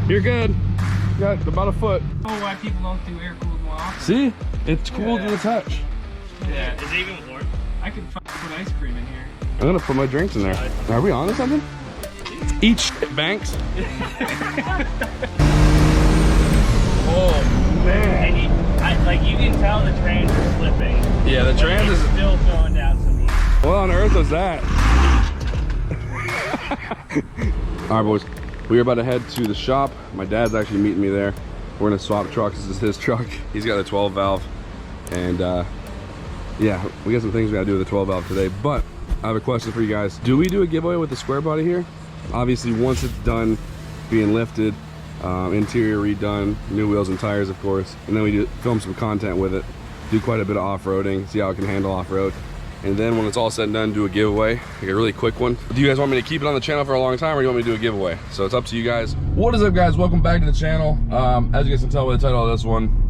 You're good. You got about a foot. Oh, why people don't do air cooled more often. See? It's cool to the touch. Yeah, is it even warm? I could put ice cream in here. I'm gonna put my drinks in there. Are we on to something? Eat shit, Banks. Oh man! And you can tell the trans is slipping. Yeah, the trans is still going down some heat. What on earth was that? All right, boys. We are about to head to the shop. My dad's actually meeting me there. We're gonna swap trucks. This is his truck. He's got a 12 valve, and yeah, we got some things we gotta do with the 12 valve today. But I have a question for you guys. Do we do a giveaway with the square body here? Obviously, once it's done being lifted, interior redone, new wheels and tires, of course, and then we film some content with it, do quite a bit of off-roading, see how it can handle off-road, and then when it's all said and done, do a giveaway, like a really quick one. Do you guys want me to keep it on the channel for a long time, or do you want me to do a giveaway? So it's up to you guys. What is up, guys? Welcome back to the channel. As you guys can tell by the title of this one,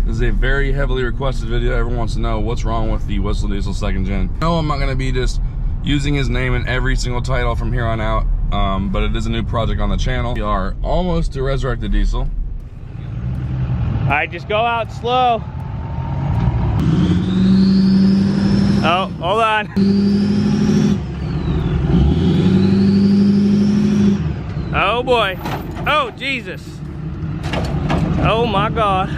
this is a very heavily requested video. Everyone wants to know what's wrong with the WhistlinDiesel 2nd Gen. No, I'm not going to be just using his name in every single title from here on out, but it is a new project on the channel. We are almost to resurrect the diesel. All right, just go out slow. Oh, hold on. Oh boy. Oh, Jesus. Oh my God.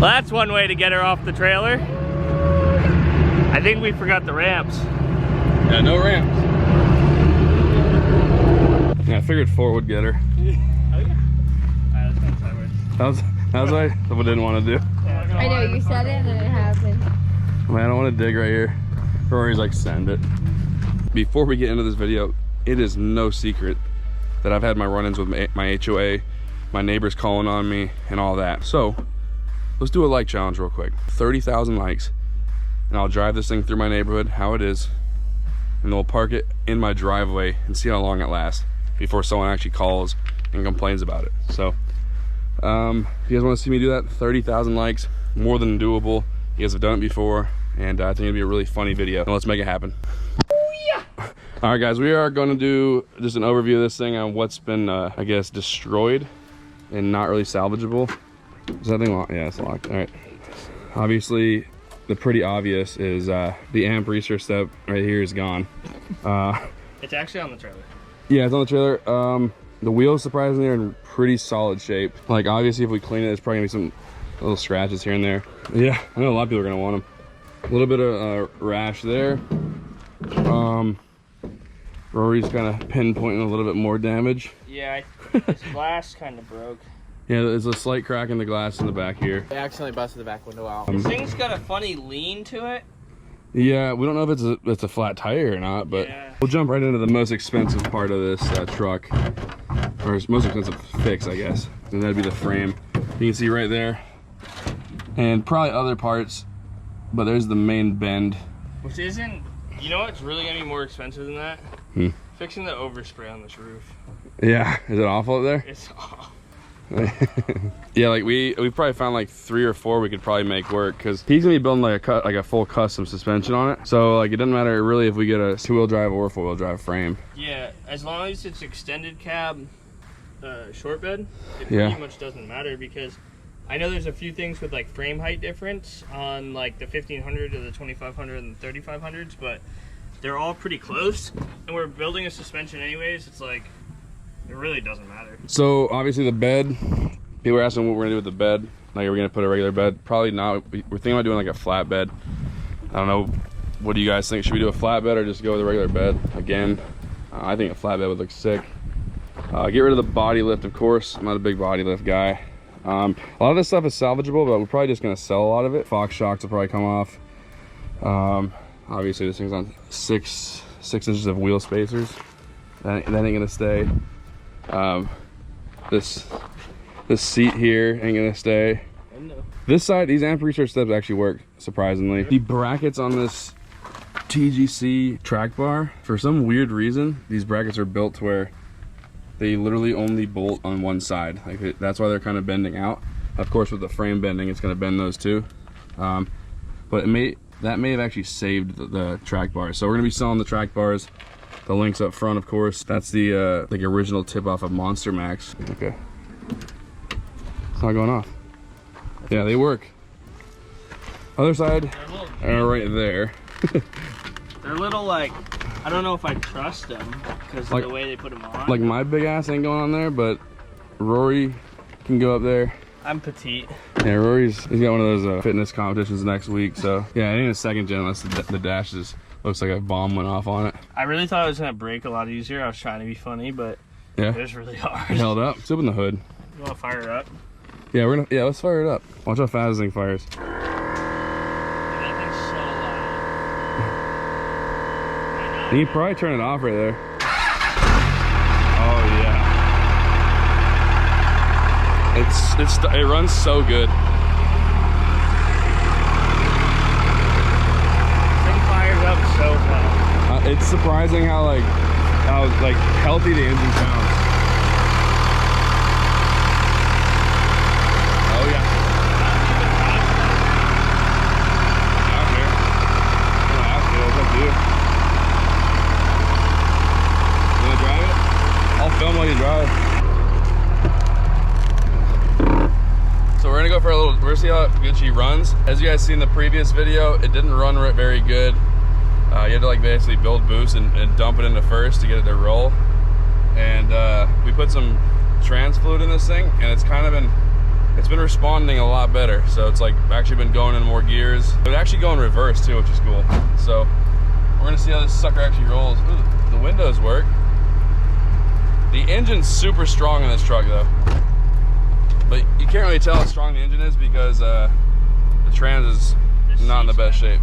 Well, that's one way to get her off the trailer. I think we forgot the ramps. Yeah, no ramps. Yeah, I figured 4 would get her. Oh yeah. Alright, let's go sideways. That was what I didn't want to do. I know, you said it and then it happened. Man, I don't want to dig right here. Rory's like, send it. Before we get into this video, it is no secret that I've had my run-ins with my HOA, my neighbors calling on me, and all that. So, let's do a like challenge real quick. 30,000 likes, and I'll drive this thing through my neighborhood, how it is, and then we'll park it in my driveway and see how long it lasts before someone actually calls and complains about it. So, if you guys want to see me do that, 30,000 likes, more than doable. You guys have done it before, and I think it'll be a really funny video. Now let's make it happen. All right, guys, we are going to do just an overview of this thing on what's been, I guess, destroyed and not really salvageable. Is that thing locked? Yeah, it's locked. All right. Obviously, the pretty obvious is the amp research step right here is gone. It's actually on the trailer. Yeah, it's on the trailer. The wheels surprisingly are in pretty solid shape. Like, obviously, if we clean it, there's probably gonna be some little scratches here and there. Yeah, I know a lot of people are gonna want them. A little bit of rash there. Rory's kind of pinpointing a little bit more damage. Yeah, this glass kind of broke. Yeah, there's a slight crack in the glass in the back here. I accidentally busted the back window out. This thing's got a funny lean to it. Yeah, we don't know if it's a flat tire or not, but yeah. We'll jump right into the most expensive part of this truck, or most expensive fix, I guess, and that'd be the frame. You can see right there, and probably other parts, but there's the main bend. Which isn't, you know what's really gonna be more expensive than that? Fixing the overspray on this roof. Yeah, is it awful up there? It's awful. Yeah, like we probably found like 3 or 4 we could probably make work, because he's gonna be building like a full custom suspension on it. So like it doesn't matter really if we get a 2-wheel drive or a 4-wheel drive frame. Yeah, as long as it's extended cab, short bed, it Yeah. pretty much doesn't matter, because I know there's a few things with like frame height difference on like the 1500 to the 2500 and the 3500s, but they're all pretty close, and we're building a suspension anyways. It's like, it really doesn't matter. So obviously the bed, people are asking what we're gonna do with the bed. Like, are we gonna put a regular bed? Probably not. We're thinking about doing like a flat bed. I don't know, what do you guys think? Should we do a flat bed or just go with a regular bed again? I think a flat bed would look sick. Get rid of the body lift, of course. I'm not a big body lift guy. A lot of this stuff is salvageable, but we're probably just gonna sell a lot of it. Fox shocks will probably come off. Obviously this thing's on 6 inches of wheel spacers. That ain't gonna stay. This seat here ain't gonna stay. This side, these amp research steps actually work, surprisingly. The brackets on this TGC track bar, for some weird reason, these brackets are built to where they literally only bolt on one side. Like that's why they're kind of bending out. Of course, with the frame bending, it's going to bend those too. But that may have actually saved the track bars. So we're going to be selling the track bars. The links up front, of course. That's the like original tip off of Monster Max. Okay. It's not going off. Yeah, they work. Other side, right there. They're a little like, I don't know if I trust them because of the way they put them on. Like my big ass ain't going on there, but Rory can go up there. I'm petite. Yeah, he's got one of those fitness competitions next week, so yeah, it ain't a second gen unless the dash looks like a bomb went off on it. I really thought it was gonna break a lot easier. I was trying to be funny, but yeah, it was really hard. It held up. Let's open the hood. You wanna fire it up? Yeah, let's fire it up. Watch how fast this thing fires. Dude, that thing's so loud. You can probably turn it off right there. Oh yeah. It runs so good. This thing fires up so well. It's surprising how healthy the engine sounds. Oh yeah. Out here. I don't have to. It's up to you. You wanna drive it? I'll film while you drive. So we're gonna go for a little, we're gonna see how good she runs. As you guys see in the previous video, it didn't run very good. You had to like basically build boost and dump it into first to get it to roll. And we put some trans fluid in this thing, and it's been responding a lot better. So it's like actually been going in more gears. It would actually go in reverse too, which is cool. So we're gonna see how this sucker actually rolls. Ooh, the windows work. The engine's super strong in this truck though. But you can't really tell how strong the engine is because the trans is not in the best shape.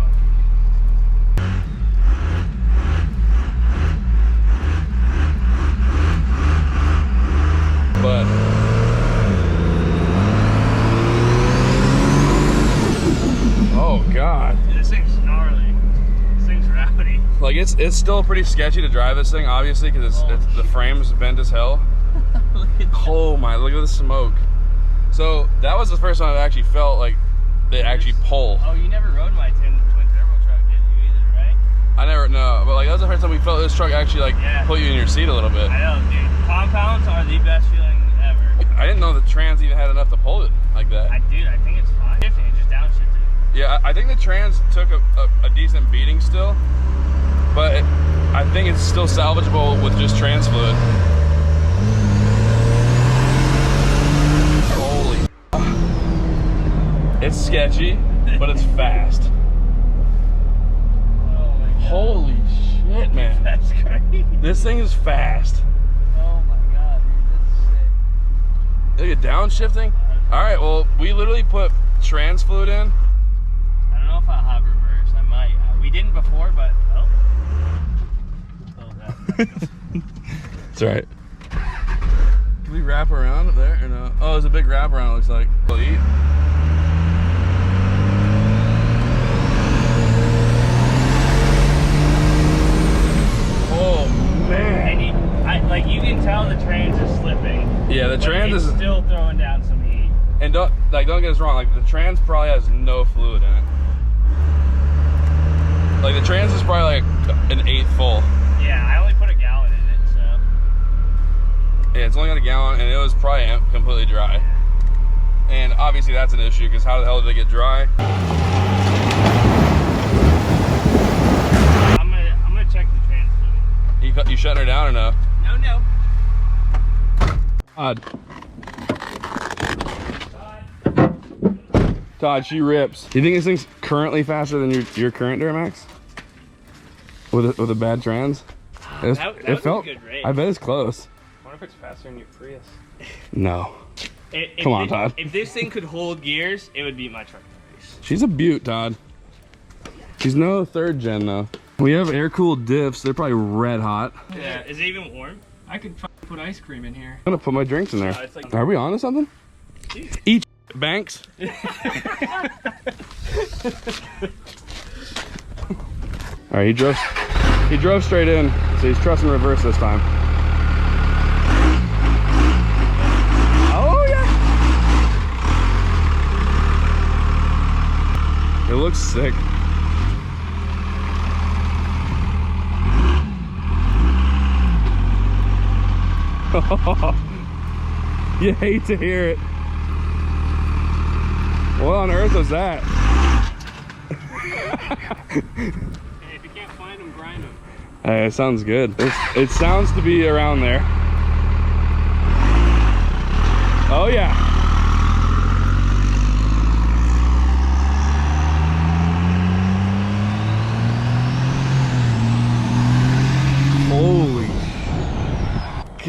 But oh god, Dude, this thing's gnarly. This thing's rowdy. like it's still pretty sketchy to drive this thing, obviously, because the frame's bent as hell. Look at that. Oh my, look at the smoke. So that was the first time I actually felt like they actually pull. Oh, you never rode my twin turbo truck, did you either, right? I never know, but like that was the first time we felt this truck actually like put you in your seat a little bit. I know, dude. Compounds are the best feeling ever. I didn't know the trans even had enough to pull it like that. Dude, I think it's fine. Shifting, just downshifting. Yeah, I think the trans took a decent beating still, but I think it's still salvageable with just trans fluid. It's sketchy, but it's fast. Oh my god. Holy shit, man. That's crazy. This thing is fast. Oh my god, dude, Look at downshifting. Alright, well, we literally put trans fluid in. that's sick. I don't know if I'll have reverse. I might. We didn't before, but oh. It's alright. Can we wrap around up there or no? Oh, there's a big wrap around, it looks like. Elite. Oh man! And you can tell the trans is slipping. Yeah, the trans is still throwing down some heat. And don't get us wrong. Like the trans probably has no fluid in it. Like the trans is probably like an eighth full. Yeah, I only put a gallon in it, so. Yeah, it's only got a gallon, and it was probably completely dry. And obviously that's an issue because how the hell did it get dry? Check the trans fluid. You shutting her down or no? No. Todd, she rips. Do you think this thing's currently faster than your current Duramax? With a bad trans? It felt a good rate. I bet it's close. I wonder if it's faster than your Prius. No. Come on, Todd. If this thing could hold gears, it would beat my truck in the race. She's a beaut, Todd. She's no third gen though. We have air-cooled diffs. They're probably red hot. Yeah, is it even warm? I could put ice cream in here. I'm gonna put my drinks in there. It's like, are we on to something? Eat Banks. All right, he drove straight in, so he's trusting reverse this time. It looks sick. You hate to hear it. What on earth was that? Hey, if you can't find them, grind them. Hey, it sounds good. It sounds to be around there. Oh yeah. Holy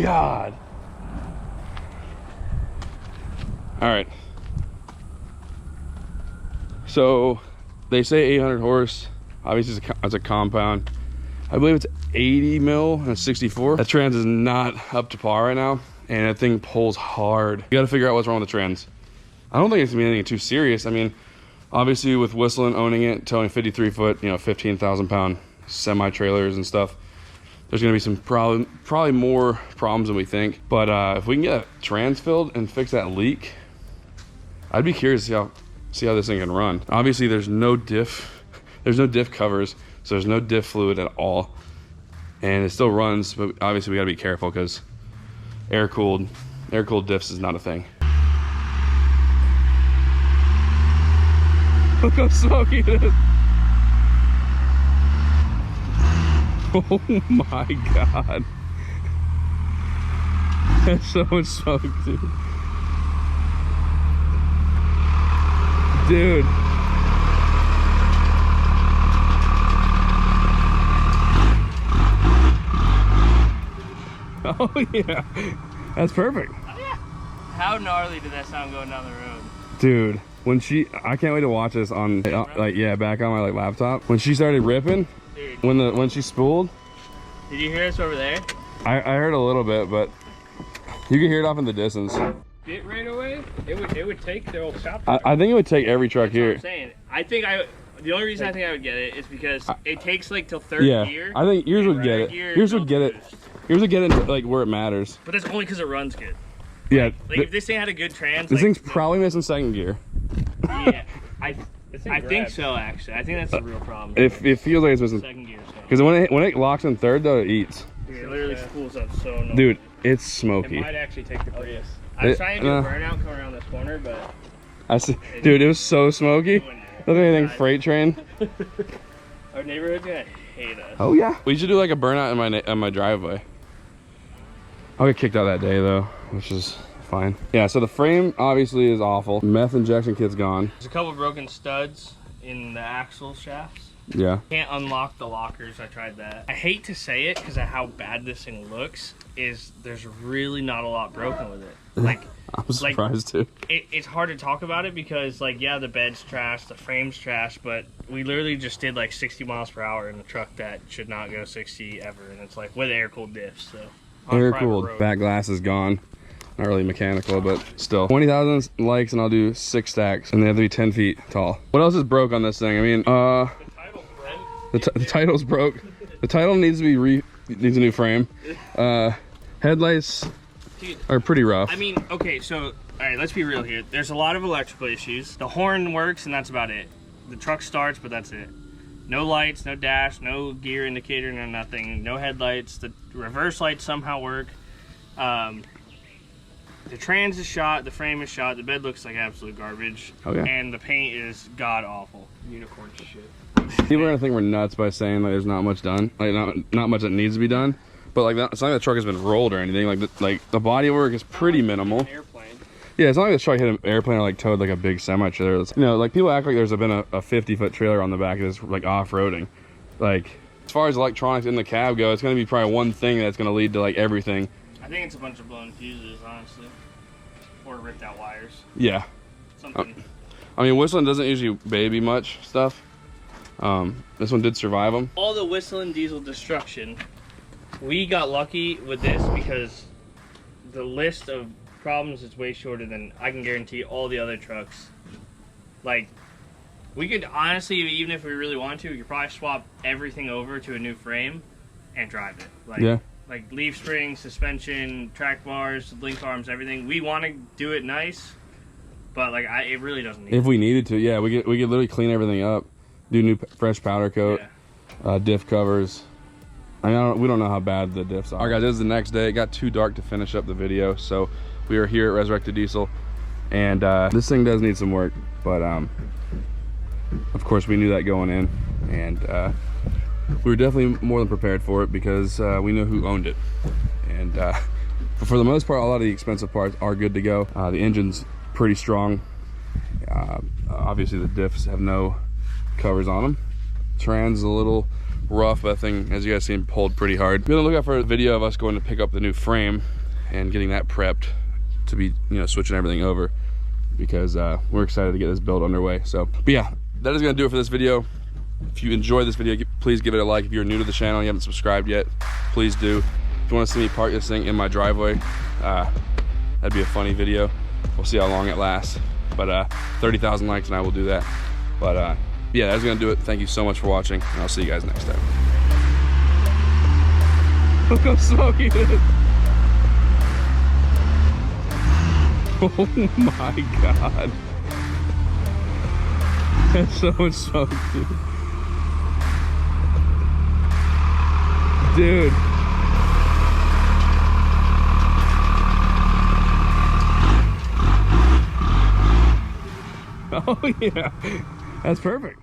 God. All right. So they say 800 horse. Obviously it's a compound. I believe it's 80 mil and 64. That trans is not up to par right now, and that thing pulls hard. You gotta figure out what's wrong with the trans. I don't think it's gonna be anything too serious. I mean, obviously with Whistling owning it, towing 53 foot, you know, 15,000 pound semi trailers and stuff, there's gonna be some probably more problems than we think. But if we can get a trans filled and fix that leak, I'd be curious to see how this thing can run. Obviously there's no diff covers, so there's no diff fluid at all, and it still runs, but obviously we gotta be careful because air cooled diffs is not a thing. Look how smoky it is. Oh my God. That's so much smoke, dude. Dude. Oh yeah, that's perfect. Oh yeah. How gnarly did that sound going down the road? Dude, when I can't wait to watch this on, like, yeah, back on my like laptop. When she started ripping, dude. When she spooled. Did you hear us over there? I heard a little bit, but you can hear it off in the distance. Bit right away? It would take the old shop. I think it would take every truck here. That's what I'm saying. The only reason I think I would get it is because it takes like till third gear. I think yours would get it. Yours would get it. Yours would get it like where it matters. But that's only because it runs good. Yeah. Like if this thing had a good trans. This thing's probably missing second gear. Yeah. I think so actually. I think that's the real problem. It feels like it's missing second gear. Because when it locks in third though, it eats. It literally spools up so annoying. Dude, it's smoky. It might actually take the Prius. I was trying to do a burnout coming around this corner, but I see, dude, it was so smoky. Look at anything freight train. Our neighborhood's gonna hate us. Oh yeah. We should do like a burnout in my driveway. I'll get kicked out that day though, which is fine. Yeah, so the frame obviously is awful. Meth injection kit's gone. There's a couple broken studs in the axle shafts. Yeah. Can't unlock the lockers. I tried that. I hate to say it because of how bad this thing looks. There's really not a lot broken with it. Like I'm surprised too. It's hard to talk about it because, like, yeah, the bed's trash, the frame's trash, but we literally just did like 60 miles per hour in a truck that should not go 60 ever, and it's like with air-cooled diffs. So air-cooled. Back glass is gone. Not really mechanical, but still. 20,000 likes and I'll do 6 stacks, and they have to be 10 feet tall. What else is broke on this thing? I mean, the title's broke. The title needs to be needs a new frame. Headlights are pretty rough. I mean, okay, so, all right, let's be real here. There's a lot of electrical issues. The horn works, and that's about it. The truck starts, but that's it. No lights, no dash, no gear indicator, no nothing. No headlights. The reverse lights somehow work. The trans is shot, the frame is shot, the bed looks like absolute garbage. Okay. And the paint is god-awful. Unicorn shit. People are gonna think we're nuts by saying like there's not much done, like not much that needs to be done. But like it's not like the truck has been rolled or anything. Like the body work is pretty minimal. Airplane. Yeah, it's not like the truck hit an airplane or like towed like a big semi trailer. You know, like people act like there's been a 50-foot trailer on the back of this like off-roading. Like as far as electronics in the cab go, it's gonna be probably one thing that's gonna lead to like everything. I think it's a bunch of blown fuses, honestly, or ripped out wires. Yeah. Something. I mean, Whistling doesn't usually baby much stuff. This one did survive them. All the WhistlinDiesel destruction, we got lucky with this because the list of problems is way shorter than I can guarantee all the other trucks. Like, we could honestly, even if we really wanted to, we could probably swap everything over to a new frame and drive it. Like, yeah. Like leaf springs, suspension, track bars, link arms, everything. We want to do it nice, But like, it really doesn't need If we needed to, yeah, we could literally clean everything up, do new fresh powder coat, diff covers. I mean, we don't know how bad the diffs are. All right, guys, this is the next day. It got too dark to finish up the video, so we are here at Resurrected Diesel, and this thing does need some work, but of course we knew that going in, and we were definitely more than prepared for it because we know who owned it. And but for the most part, a lot of the expensive parts are good to go. The engine's pretty strong. Obviously the diffs have no covers on them. Trans is a little rough, but that thing, as you guys seen, pulled pretty hard. Be on the lookout for a video of us going to pick up the new frame and getting that prepped to be, you know, switching everything over, because we're excited to get this build underway. So, but yeah, that is gonna do it for this video. If you enjoyed this video, please give it a like. If you're new to the channel and you haven't subscribed yet, please do. If you want to see me park this thing in my driveway, that'd be a funny video. We'll see how long it lasts, but 30,000 likes and I will do that. But yeah, that's gonna do it. Thank you so much for watching, and I'll see you guys next time. Look how smoky it is. Oh my god. That's so much smoke, dude. Oh yeah, that's perfect.